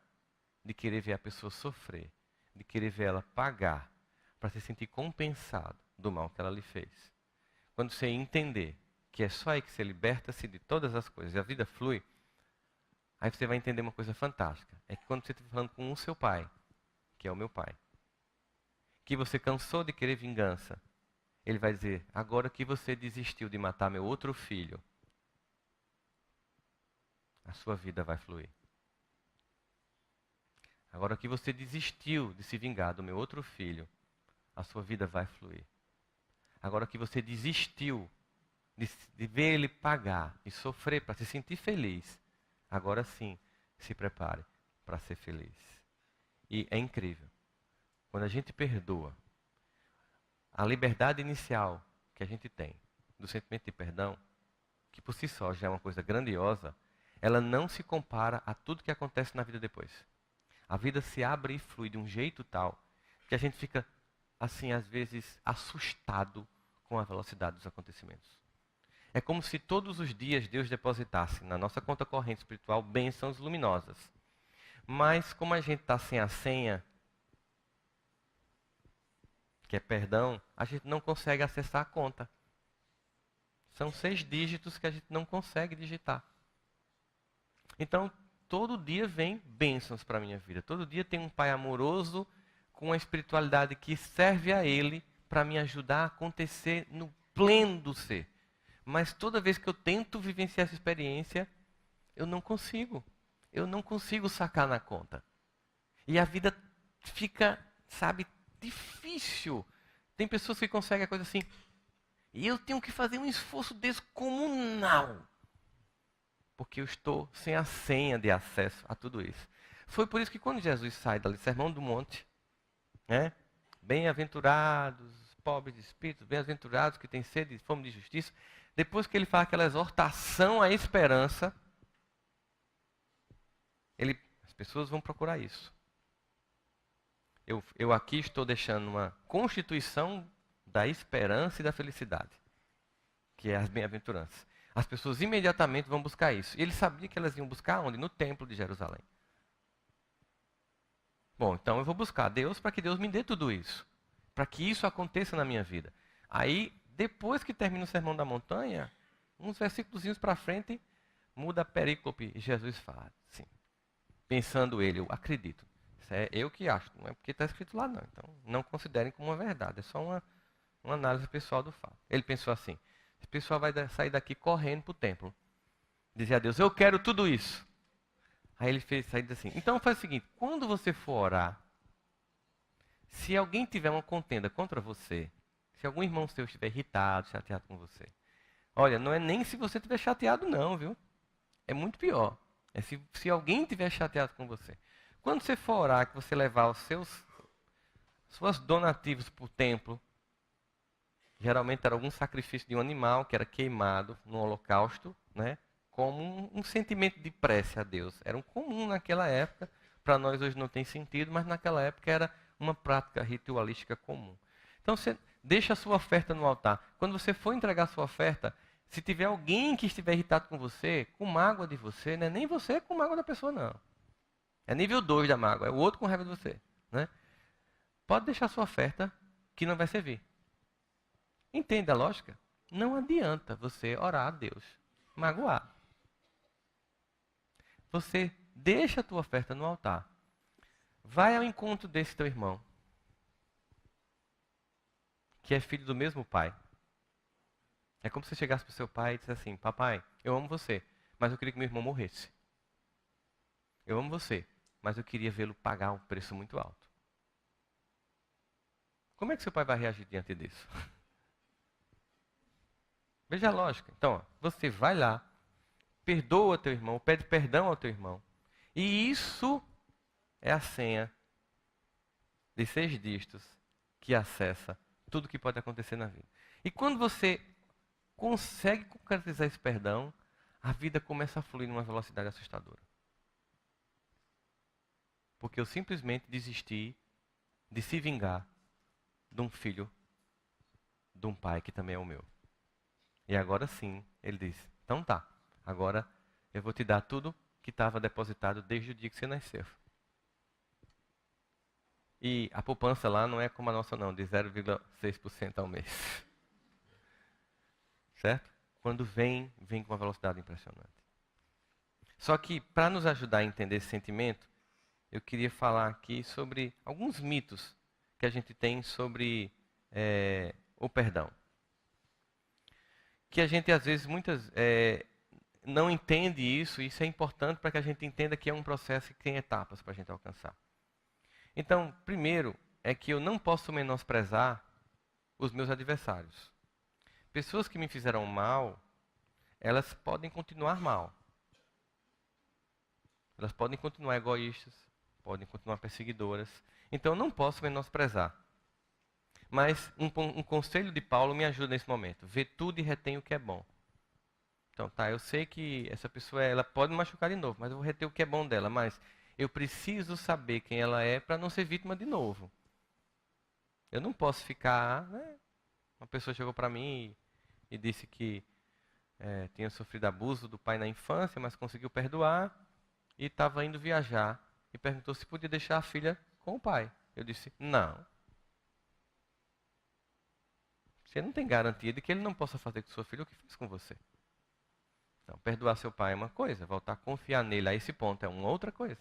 de querer ver a pessoa sofrer, de querer ver ela pagar, para se sentir compensado do mal que ela lhe fez. Quando você entender que é só aí que você liberta-se de todas as coisas e a vida flui, aí você vai entender uma coisa fantástica. É que quando você está falando com o seu pai, que é o meu pai, que você cansou de querer vingança, ele vai dizer, agora que você desistiu de matar meu outro filho, a sua vida vai fluir. Agora que você desistiu de se vingar do meu outro filho, a sua vida vai fluir. Agora que você desistiu de ver ele pagar e sofrer para se sentir feliz, agora sim, se prepare para ser feliz. E é incrível. Quando a gente perdoa, a liberdade inicial que a gente tem do sentimento de perdão, que por si só já é uma coisa grandiosa, ela não se compara a tudo que acontece na vida depois. A vida se abre e flui de um jeito tal que a gente fica, assim, às vezes, assustado com a velocidade dos acontecimentos. É como se todos os dias Deus depositasse na nossa conta corrente espiritual bênçãos luminosas. Mas como a gente está sem a senha, que é perdão, a gente não consegue acessar a conta. São 6 dígitos que a gente não consegue digitar. Então, todo dia vem bênçãos para a minha vida. Todo dia tem um pai amoroso com uma espiritualidade que serve a ele para me ajudar a acontecer no pleno do ser. Mas toda vez que eu tento vivenciar essa experiência, eu não consigo. Eu não consigo sacar na conta. E a vida fica, sabe, difícil. Tem pessoas que conseguem a coisa assim. E eu tenho que fazer um esforço descomunal. Porque eu estou sem a senha de acesso a tudo isso. Foi por isso que quando Jesus sai do Sermão do Monte, né? Bem-aventurados, pobres de espírito, bem-aventurados que têm sede e fome de justiça. Depois que ele faz aquela exortação à esperança, as pessoas vão procurar isso. Eu aqui estou deixando uma constituição da esperança e da felicidade, que é as bem-aventuranças. As pessoas imediatamente vão buscar isso. E ele sabia que elas iam buscar onde? No templo de Jerusalém. Bom, então eu vou buscar Deus para que Deus me dê tudo isso. Para que isso aconteça na minha vida. Aí, depois que termina o Sermão da Montanha, uns versículos para frente, muda a perícope. E Jesus fala assim, pensando ele, eu acredito. Isso é eu que acho, não é porque está escrito lá não. Então, não considerem como uma verdade. É só uma análise pessoal do fato. Ele pensou assim, esse pessoal vai sair daqui correndo para o templo. Dizer a Deus, eu quero tudo isso. Aí ele fez sair assim. Então faz o seguinte, quando você for orar, se alguém tiver uma contenda contra você, se algum irmão seu estiver irritado, chateado com você, olha, não é nem se você estiver chateado não, viu? É muito pior. É se alguém estiver chateado com você. Quando você for orar, que você levar os suas donativos para o templo, geralmente era algum sacrifício de um animal que era queimado no holocausto, né? Como um sentimento de prece a Deus. Era um comum naquela época, para nós hoje não tem sentido, mas naquela época era uma prática ritualística comum. Então você deixa a sua oferta no altar. Quando você for entregar a sua oferta, se tiver alguém que estiver irritado com você, com mágoa de você, não é nem você com mágoa da pessoa, não. É nível 2 da mágoa, é o outro com raiva de você. Né? Pode deixar a sua oferta que não vai servir. Entende a lógica? Não adianta você orar a Deus magoado. Você deixa a tua oferta no altar. Vai ao encontro desse teu irmão, que é filho do mesmo pai. É como se você chegasse para o seu pai e dissesse assim, papai, eu amo você, mas eu queria que meu irmão morresse. Eu amo você, mas eu queria vê-lo pagar um preço muito alto. Como é que seu pai vai reagir diante disso? Veja a lógica. Então, você vai lá, perdoa teu irmão, pede perdão ao teu irmão. E isso é a senha de 6 dígitos que acessa tudo que pode acontecer na vida. E quando você consegue concretizar esse perdão, a vida começa a fluir numa velocidade assustadora. Porque eu simplesmente desisti de se vingar de um filho, de um pai que também é o meu. E agora sim, ele diz, então tá, agora eu vou te dar tudo que estava depositado desde o dia que você nasceu. E a poupança lá não é como a nossa não, de 0,6% ao mês. Certo? Quando vem com uma velocidade impressionante. Só que, para nos ajudar a entender esse sentimento, eu queria falar aqui sobre alguns mitos que a gente tem sobre o perdão. Que a gente, às vezes, não entende isso, e isso é importante para que a gente entenda que é um processo que tem etapas para a gente alcançar. Então, primeiro, é que eu não posso menosprezar os meus adversários. Pessoas que me fizeram mal, elas podem continuar mal. Elas podem continuar egoístas, podem continuar perseguidoras. Então, eu não posso menosprezar. Mas um conselho de Paulo me ajuda nesse momento. Vê tudo e retém o que é bom. Então, tá, eu sei que essa pessoa ela pode me machucar de novo, mas eu vou reter o que é bom dela. Mas eu preciso saber quem ela é para não ser vítima de novo. Eu não posso ficar... Né? Uma pessoa chegou para mim e disse que tinha sofrido abuso do pai na infância, mas conseguiu perdoar e estava indo viajar. E perguntou se podia deixar a filha com o pai. Eu disse, não. Você não tem garantia de que ele não possa fazer com sua filha o que fez com você. Então, perdoar seu pai é uma coisa, voltar a confiar nele a esse ponto é uma outra coisa.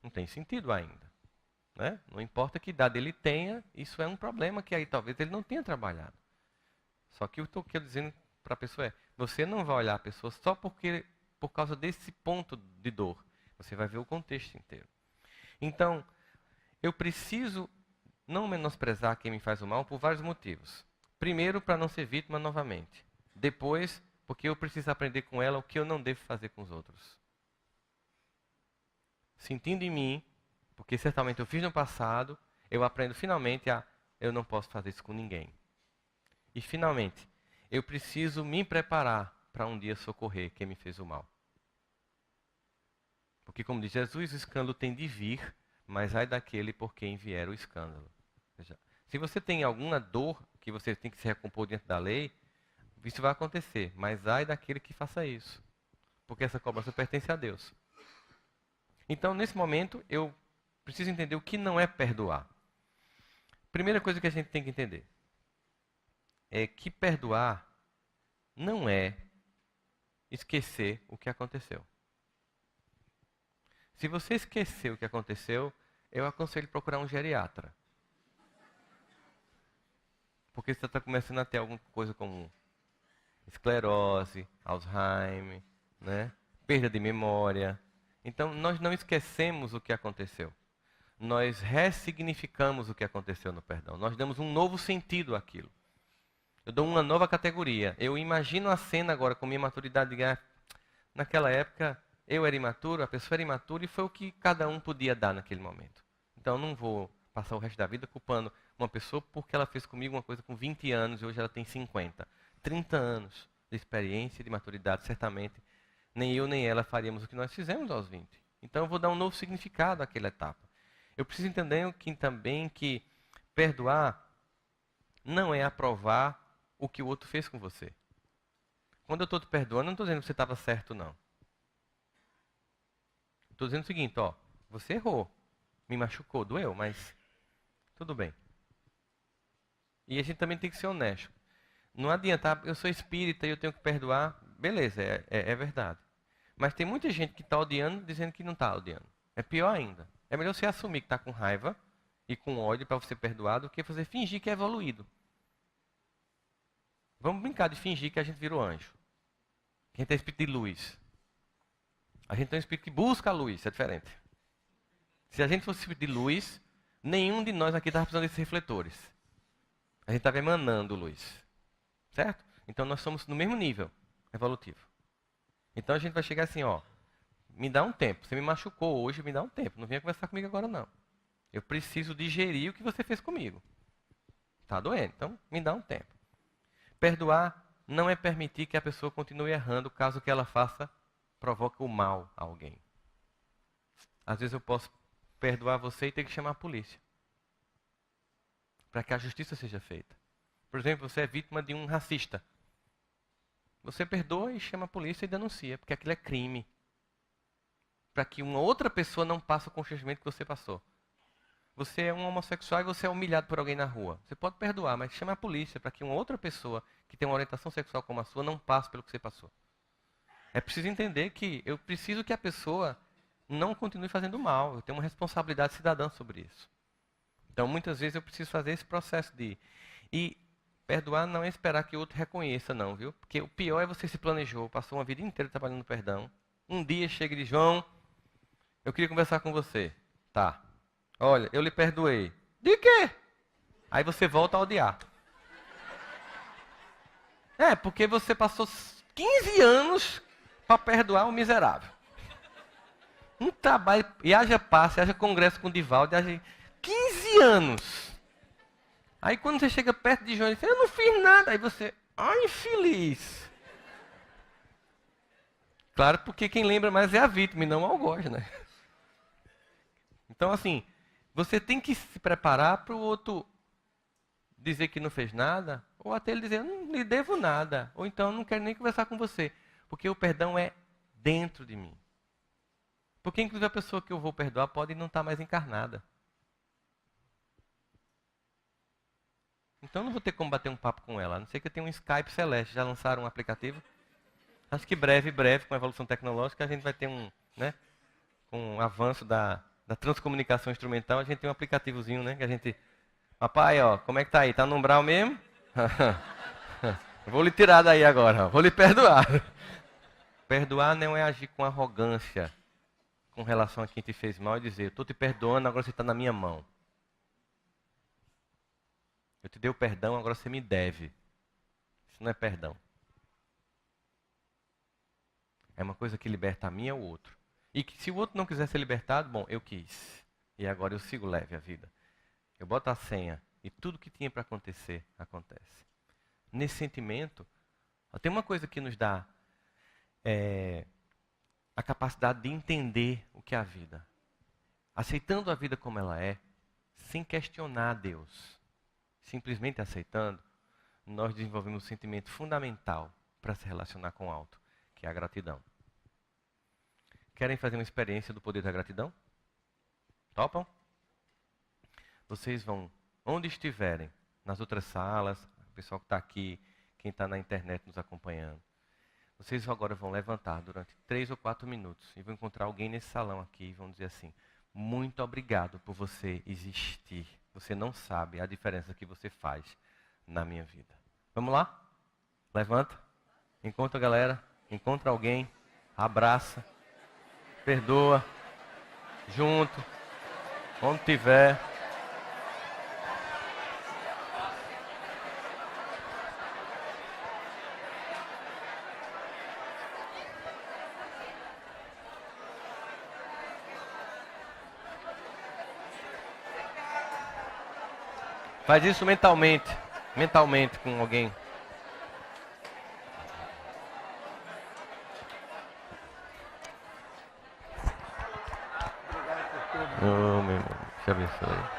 Não tem sentido ainda. Né? Não importa que idade ele tenha, isso é um problema que aí talvez ele não tenha trabalhado. Só que o que eu estou dizendo para a pessoa é, você não vai olhar a pessoa só por causa desse ponto de dor. Você vai ver o contexto inteiro. Então, eu preciso não menosprezar quem me faz o mal por vários motivos. Primeiro, para não ser vítima novamente. Depois, porque eu preciso aprender com ela o que eu não devo fazer com os outros. Sentindo em mim, porque certamente eu fiz no passado, eu aprendo finalmente eu não posso fazer isso com ninguém. E finalmente, eu preciso me preparar para um dia socorrer quem me fez o mal. Porque, como diz Jesus, o escândalo tem de vir, mas ai daquele por quem vier o escândalo. Ou seja, se você tem alguma dor que você tem que se recompor diante da lei, isso vai acontecer, mas ai daquele que faça isso. Porque essa cobrança pertence a Deus. Então, nesse momento, eu preciso entender o que não é perdoar. Primeira coisa que a gente tem que entender é que perdoar não é esquecer o que aconteceu. Se você esqueceu o que aconteceu, eu aconselho procurar um geriatra. Porque você está começando a ter alguma coisa como esclerose, Alzheimer, né? Perda de memória. Então, nós não esquecemos o que aconteceu. Nós ressignificamos o que aconteceu no perdão. Nós damos um novo sentido àquilo. Eu dou uma nova categoria. Eu imagino a cena agora com minha maturidade de ganhar. Naquela época, eu era imaturo, a pessoa era imatura e foi o que cada um podia dar naquele momento. Então, eu não vou passar o resto da vida culpando uma pessoa porque ela fez comigo uma coisa com 20 anos e hoje ela tem 50. 30 anos de experiência e de maturidade, certamente. Nem eu nem ela faríamos o que nós fizemos aos 20. Então, eu vou dar um novo significado àquela etapa. Eu preciso entender também que perdoar não é aprovar o que o outro fez com você. Quando eu estou te perdoando, eu não estou dizendo que você estava certo, não. Estou dizendo o seguinte, ó, você errou, me machucou, doeu, mas tudo bem. E a gente também tem que ser honesto. Não adianta, eu sou espírita e eu tenho que perdoar, beleza, é verdade. Mas tem muita gente que está odiando dizendo que não está odiando. É pior ainda. É melhor você assumir que está com raiva e com ódio para você perdoar do que você fingir que é evoluído. Vamos brincar de fingir que a gente virou anjo. Que a gente é espírito de luz. A gente é um espírito que busca a luz, é diferente. Se a gente fosse espírito de luz, nenhum de nós aqui estava precisando desses refletores. A gente estava emanando luz. Certo? Então nós somos no mesmo nível evolutivo. Então a gente vai chegar assim, ó, me dá um tempo. Você me machucou hoje, me dá um tempo. Não venha conversar comigo agora, não. Eu preciso digerir o que você fez comigo. Está doendo, então me dá um tempo. Perdoar não é permitir que a pessoa continue errando, caso que ela faça, provoque o mal a alguém. Às vezes eu posso perdoar você e ter que chamar a polícia. Para que a justiça seja feita. Por exemplo, você é vítima de um racista. Você perdoa e chama a polícia e denuncia, porque aquilo é crime. Para que uma outra pessoa não passe o constrangimento que você passou. Você é um homossexual e você é humilhado por alguém na rua. Você pode perdoar, mas chama a polícia para que uma outra pessoa que tem uma orientação sexual como a sua não passe pelo que você passou. É preciso entender que eu preciso que a pessoa não continue fazendo mal. Eu tenho uma responsabilidade cidadã sobre isso. Então, muitas vezes eu preciso fazer esse processo de... E perdoar não é esperar que o outro reconheça, não, viu? Porque o pior é você se planejou, passou uma vida inteira trabalhando no perdão. Um dia chega e diz, João, eu queria conversar com você. Tá. Olha, eu lhe perdoei. De quê? Aí você volta a odiar. É, porque você passou 15 anos para perdoar o miserável. Um trabalho, e haja passe, haja congresso com o Divaldo, haja 15 anos. Aí quando você chega perto de João, ele diz, eu não fiz nada. Aí você, ai, infeliz. Claro, porque quem lembra mais é a vítima e não o algoz, né? Então, assim, você tem que se preparar para o outro dizer que não fez nada, ou até ele dizer, eu não lhe devo nada, ou então, eu não quero nem conversar com você, porque o perdão é dentro de mim. Porque, inclusive, a pessoa que eu vou perdoar pode não estar mais encarnada. Então, eu não vou ter como bater um papo com ela, a não ser que eu tenha um Skype Celeste. Já lançaram um aplicativo? Acho que breve, com a evolução tecnológica, a gente vai ter com o avanço da transcomunicação instrumental, a gente tem um aplicativozinho, né? Que a gente... Papai, ó, como é que tá aí? Tá no umbral mesmo? Vou lhe tirar daí agora, ó. Vou lhe perdoar. Perdoar não é agir com arrogância com relação a quem te fez mal e dizer, eu estou te perdoando, agora você está na minha mão. Eu te dei o perdão, agora você me deve. Isso não é perdão. É uma coisa que liberta a mim e o outro. E que se o outro não quiser ser libertado, bom, eu quis. E agora eu sigo leve a vida. Eu boto a senha e tudo que tinha para acontecer, acontece. Nesse sentimento, Tem uma coisa que nos dá a capacidade de entender o que é a vida. Aceitando a vida como ela é, sem questionar Deus, simplesmente aceitando, nós desenvolvemos um sentimento fundamental para se relacionar com o alto, que é a gratidão. Querem fazer uma experiência do poder da gratidão? Topam? Vocês vão, onde estiverem, nas outras salas, o pessoal que está aqui, quem está na internet nos acompanhando, vocês agora vão levantar durante 3 ou 4 minutos e vão encontrar alguém nesse salão aqui e vão dizer assim: muito obrigado por você existir. Você não sabe a diferença que você faz na minha vida. Vamos lá? Levanta. Encontra a galera. Encontra alguém. Abraça. Perdoa. Junto. Onde tiver. Faz isso mentalmente. Mentalmente com alguém. Oh, meu irmão. Te abençoe.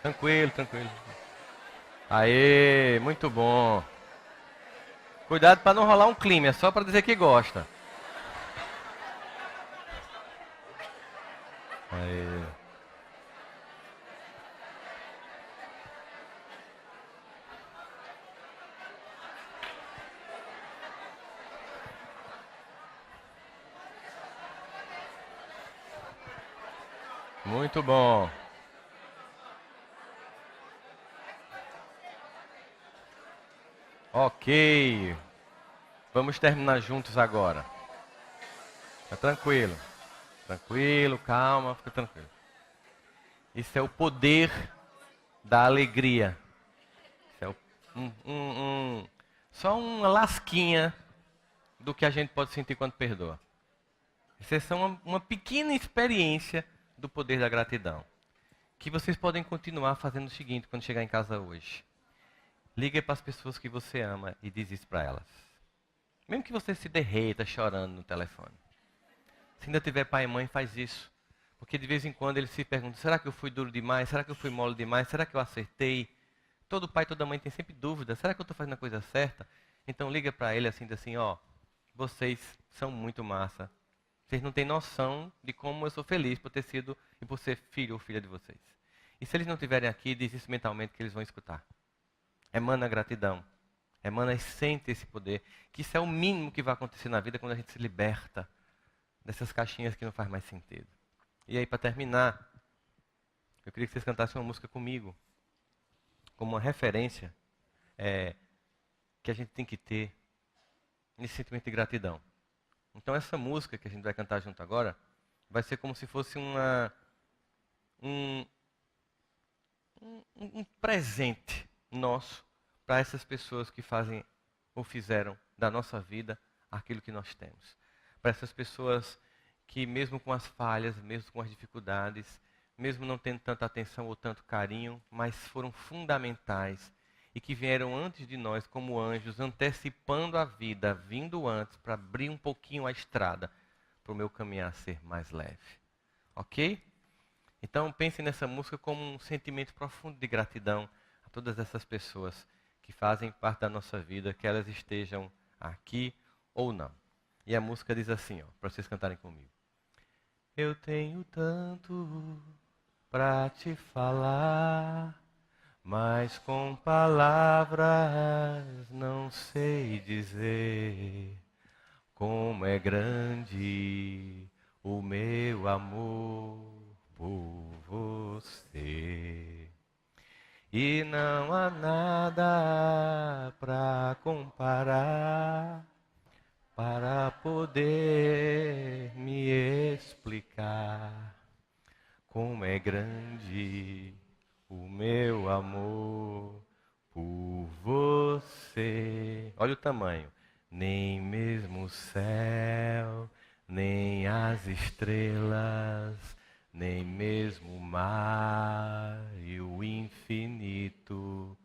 Tranquilo, tranquilo. Aê, muito bom. Cuidado para não rolar um clima, é só para dizer que gosta. Aê. Muito bom. Ok. Vamos terminar juntos agora. Tá tranquilo. Tranquilo, calma, fica tranquilo. Isso é o poder da alegria. Isso é só uma lasquinha do que a gente pode sentir quando perdoa. Isso é só uma pequena experiência do poder da gratidão. Que vocês podem continuar fazendo o seguinte quando chegar em casa hoje. Liga para as pessoas que você ama e diz isso para elas. Mesmo que você se derreta chorando no telefone. Se ainda tiver pai e mãe, faz isso. Porque de vez em quando eles se perguntam: será que eu fui duro demais? Será que eu fui mole demais? Será que eu acertei? Todo pai e toda mãe tem sempre dúvidas. Será que eu estou fazendo a coisa certa? Então liga para ele assim, diz assim: ó, vocês são muito massa. Vocês não têm noção de como eu sou feliz por ter sido e por ser filho ou filha de vocês. E se eles não estiverem aqui, diz isso mentalmente que eles vão escutar. Emana gratidão. Emana e sente esse poder. Que isso é o mínimo que vai acontecer na vida quando a gente se liberta dessas caixinhas que não faz mais sentido. E aí, para terminar, eu queria que vocês cantassem uma música comigo, como uma referência que a gente tem que ter nesse sentimento de gratidão. Então, essa música que a gente vai cantar junto agora vai ser como se fosse um presente nosso para essas pessoas que fazem ou fizeram da nossa vida aquilo que nós temos. Para essas pessoas que, mesmo com as falhas, mesmo com as dificuldades, mesmo não tendo tanta atenção ou tanto carinho, mas foram fundamentais e que vieram antes de nós como anjos, antecipando a vida, vindo antes para abrir um pouquinho a estrada para o meu caminhar ser mais leve. Ok? Então pense nessa música como um sentimento profundo de gratidão a todas essas pessoas que fazem parte da nossa vida, que elas estejam aqui ou não. E a música diz assim, ó, para vocês cantarem comigo. Eu tenho tanto para te falar, mas com palavras não sei dizer como é grande o meu amor por você. E não há nada para comparar, para poder me explicar como é grande o meu amor por você. Olha o tamanho. Nem mesmo o céu, nem as estrelas, nem mesmo o mar e o infinito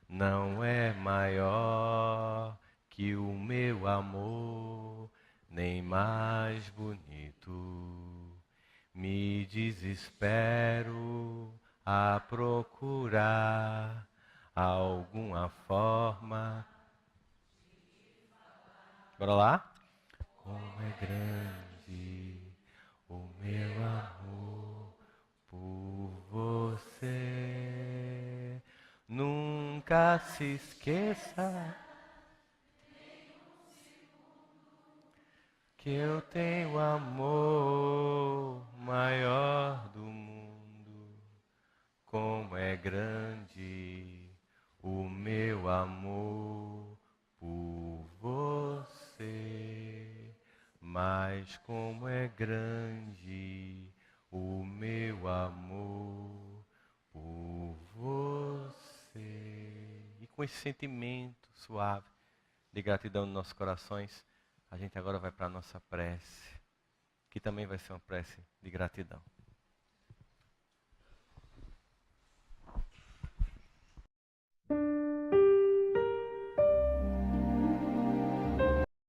não é maior que o meu amor, nem mais bonito. Me desespero a procurar alguma forma. Bora lá? Como é grande o meu amor por você. Nunca se esqueça que eu tenho o amor maior do mundo. Como é grande o meu amor por você. Mas como é grande o meu amor por você. E com esse sentimento suave de gratidão nos nossos corações, a gente agora vai para a nossa prece, que também vai ser uma prece de gratidão.